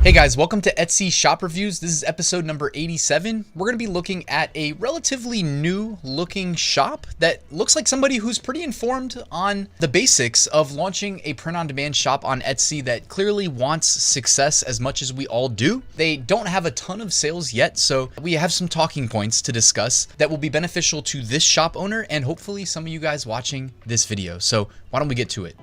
Hey guys, welcome to Etsy Shop Reviews. This is episode number 87. We're going to be looking at a relatively new looking shop that looks like somebody who's pretty informed on the basics of launching a print-on-demand shop on Etsy that clearly wants success as much as we all do. They don't have a ton of sales yet, so we have some talking points to discuss that will be beneficial to this shop owner and hopefully some of you guys watching this video. So why don't we get to it?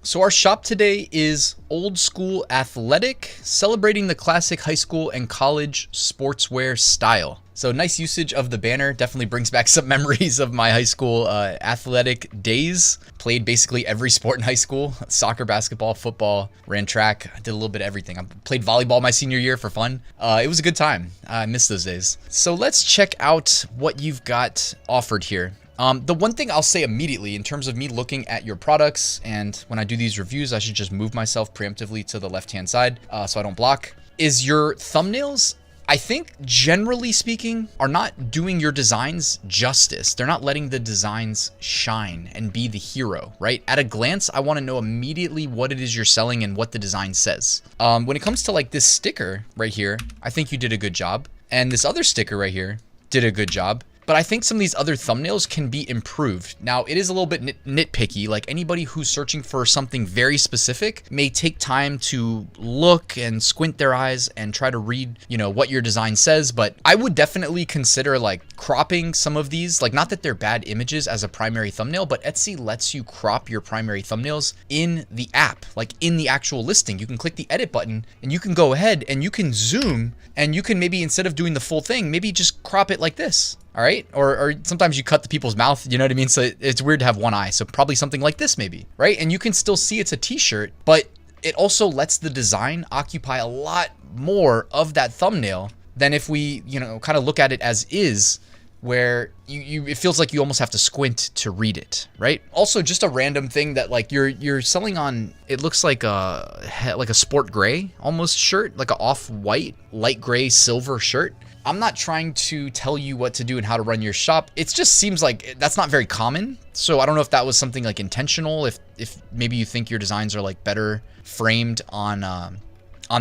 So our shop today is Old School Athletic, celebrating the classic high school and college sportswear style. So nice usage of the banner, definitely brings back some memories of my high school athletic days. Played basically every sport in high school: soccer, basketball, football, ran track. I did a little bit of everything. I played volleyball my senior year for fun. It was a good time. I miss those days. So let's check out what you've got offered here. The one thing I'll say immediately in terms of me looking at your products, and when I do these reviews, I should just move myself preemptively to the left-hand side so I don't block, is your thumbnails, I think generally speaking, are not doing your designs justice. They're not letting the designs shine and be the hero, right? At a glance, I want to know immediately what it is you're selling and what the design says. When it comes to like this sticker right here, I think you did a good job. And this other sticker right here did a good job. But I think some of these other thumbnails can be improved. Now, it is a little bit nitpicky. Like anybody who's searching for something very specific may take time to look and squint their eyes and try to read, what your design says. But I would definitely consider like cropping some of these. Like, not that they're bad images as a primary thumbnail, but Etsy lets you crop your primary thumbnails in the app, like in the actual listing. You can click the edit button and you can go ahead and you can zoom and you can maybe, instead of doing the full thing, maybe just crop it like this. All right. Or sometimes you cut the people's mouth, you know what I mean? So it's weird to have one eye. So probably something like this maybe, right? And you can still see it's a t-shirt, but it also lets the design occupy a lot more of that thumbnail than if we, kind of look at it as is, where it feels like you almost have to squint to read it, right? Also, just a random thing that like you're selling on, it looks like a sport gray almost shirt, like an off-white, light gray, silver shirt. I'm not trying to tell you what to do and how to run your shop. It just seems like that's not very common. So I don't know if that was something like intentional, if maybe you think your designs are like better framed on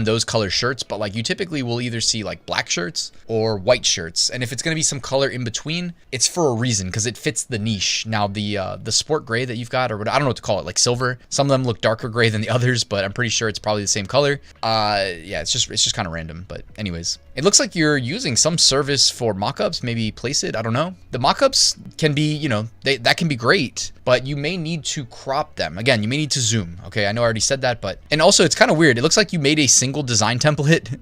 those color shirts, but like you typically will either see like black shirts or white shirts. And if it's going to be some color in between, it's for a reason, because it fits the niche. Now the sport gray that you've got, or what, I don't know what to call it, like silver. Some of them look darker gray than the others, but I'm pretty sure it's probably the same color. Yeah, it's just kind of random. But anyways, it looks like you're using some service for mockups, maybe Placeit, I don't know. The mockups can be, that can be great, but you may need to crop them. Again, you may need to zoom. Okay, I know I already said that, and also it's kind of weird. It looks like you made a single design template.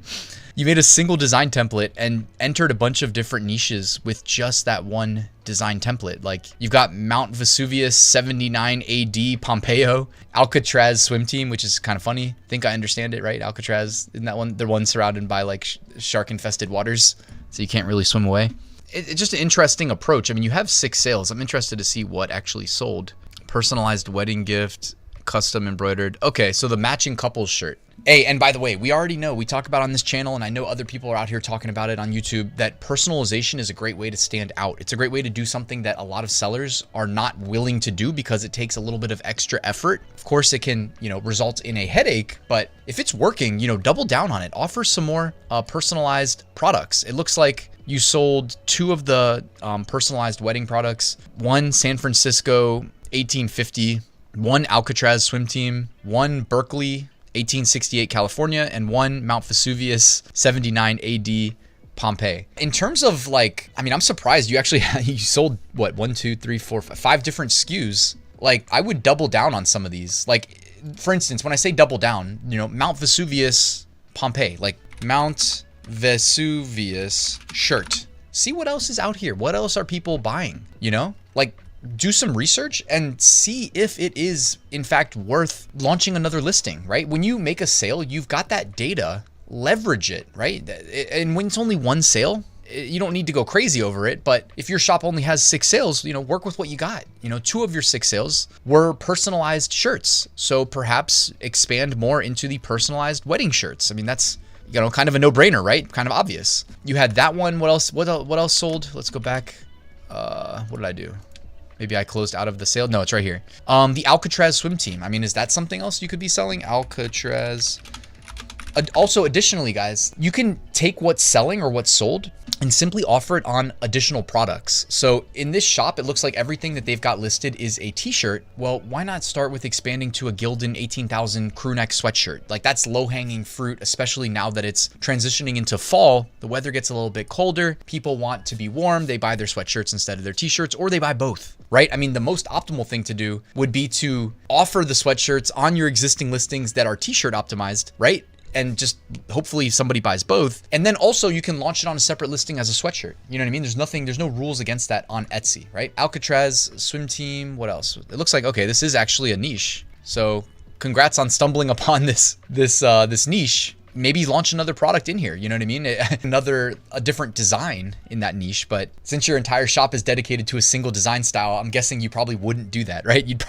You made a single design template and entered a bunch of different niches with just that one design template. Like you've got Mount Vesuvius 79 AD Pompeo, Alcatraz swim team, which is kind of funny. I think I understand it, right? Alcatraz, isn't that one? They're one surrounded by like shark infested waters, so you can't really swim away. It's just an interesting approach. I mean, you have 6 sales. I'm interested to see what actually sold. Personalized wedding gift, custom embroidered. Okay, so the matching couples shirt. Hey, and by the way, we already know, we talk about on this channel, and I know other people are out here talking about it on YouTube, that personalization is a great way to stand out. It's a great way to do something that a lot of sellers are not willing to do because it takes a little bit of extra effort. Of course, it can, result in a headache, but if it's working, double down on it. Offer some more personalized products. It looks like you sold 2 of the personalized wedding products, one San Francisco 1850, one Alcatraz swim team, one Berkeley 1868 California, and one Mount Vesuvius 79 AD Pompeii. In terms of like, I mean, I'm surprised you actually you sold what, 1, 2, 3, 4, 5 different SKUs. Like, I would double down on some of these. Like, for instance, when I say double down, Mount Vesuvius Pompeii, like Mount Vesuvius shirt. See what else is out here. What else are people buying? Like, do some research and see if it is in fact worth launching another listing, right? When you make a sale, you've got that data, leverage it, right? And when it's only one sale, you don't need to go crazy over it. But if your shop only has 6 sales, work with what you got. 2 of your 6 sales were personalized shirts. So perhaps expand more into the personalized wedding shirts. I mean, that's, kind of a no-brainer, right? Kind of obvious. You had that one. What else sold? Let's go back. What did I do? Maybe I closed out of the sale. No, it's right here. The Alcatraz swim team. I mean, is that something else you could be selling? Alcatraz. Also, additionally, guys, you can take what's selling or what's sold and simply offer it on additional products. So in this shop, it looks like everything that they've got listed is a t-shirt. Well, why not start with expanding to a Gildan 18,000 crew neck sweatshirt? Like, that's low-hanging fruit, especially now that it's transitioning into fall. The weather gets a little bit colder. People want to be warm. They buy their sweatshirts instead of their t-shirts, or they buy both, right? I mean, the most optimal thing to do would be to offer the sweatshirts on your existing listings that are t-shirt optimized, right? And just hopefully somebody buys both. And then also you can launch it on a separate listing as a sweatshirt. You know what I mean? There's no rules against that on Etsy, right? Alcatraz swim team, what else? It looks like, okay, this is actually a niche. So congrats on stumbling upon this niche. Maybe launch another product in here, you know what I mean? A different design in that niche. But since your entire shop is dedicated to a single design style, I'm guessing you probably wouldn't do that, right? You'd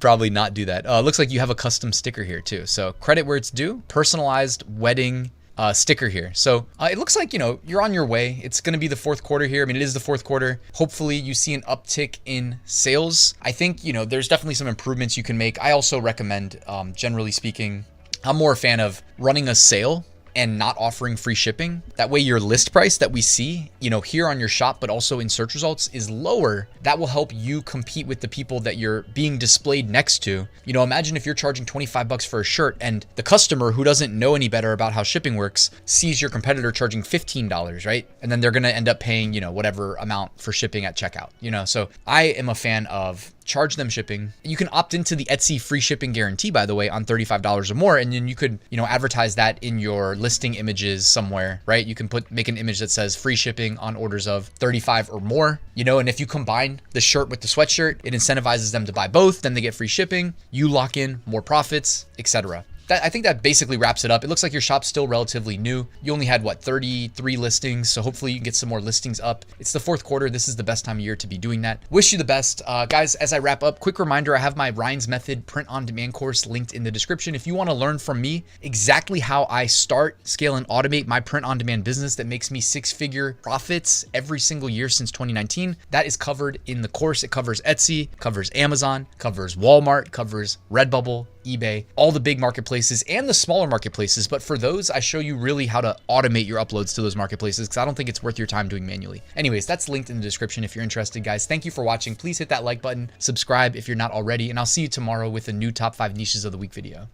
probably not do that. Looks like you have a custom sticker here too. So credit where it's due. Personalized wedding sticker here. So it looks like, you know, you're on your way. It's going to be the fourth quarter here. I mean, it is the fourth quarter. Hopefully you see an uptick in sales. I think, you know, there's definitely some improvements you can make. I also recommend, generally speaking, I'm more a fan of running a sale and not offering free shipping. That way your list price that we see, you know, here on your shop, but also in search results is lower. That will help you compete with the people that you're being displayed next to. You know, imagine if you're charging 25 bucks for a shirt and the customer who doesn't know any better about how shipping works sees your competitor charging $15, right? And then they're gonna end up paying, you know, whatever amount for shipping at checkout, you know? So I am a fan of charge them shipping. You can opt into the Etsy free shipping guarantee, by the way, on $35 or more. And then you could, you know, advertise that in your listing images somewhere, right? You can make an image that says free shipping on orders of 35 or more, you know, and if you combine the shirt with the sweatshirt, it incentivizes them to buy both, then they get free shipping, you lock in more profits, etc. I think that basically wraps it up. It looks like your shop's still relatively new. You only had, what, 33 listings. So hopefully you can get some more listings up. It's the fourth quarter. This is the best time of year to be doing that. Wish you the best. Guys, as I wrap up, quick reminder, I have my Ryan's Method print on demand course linked in the description. If you want to learn from me exactly how I start, scale, and automate my print on demand business that makes me six-figure profits every single year since 2019, that is covered in the course. It covers Etsy, covers Amazon, covers Walmart, covers Redbubble, eBay, all the big marketplaces and the smaller marketplaces. But for those, I show you really how to automate your uploads to those marketplaces because I don't think it's worth your time doing manually. Anyways, that's linked in the description if you're interested, guys. Thank you for watching. Please hit that like button, subscribe if you're not already, and I'll see you tomorrow with a new top 5 niches of the week video.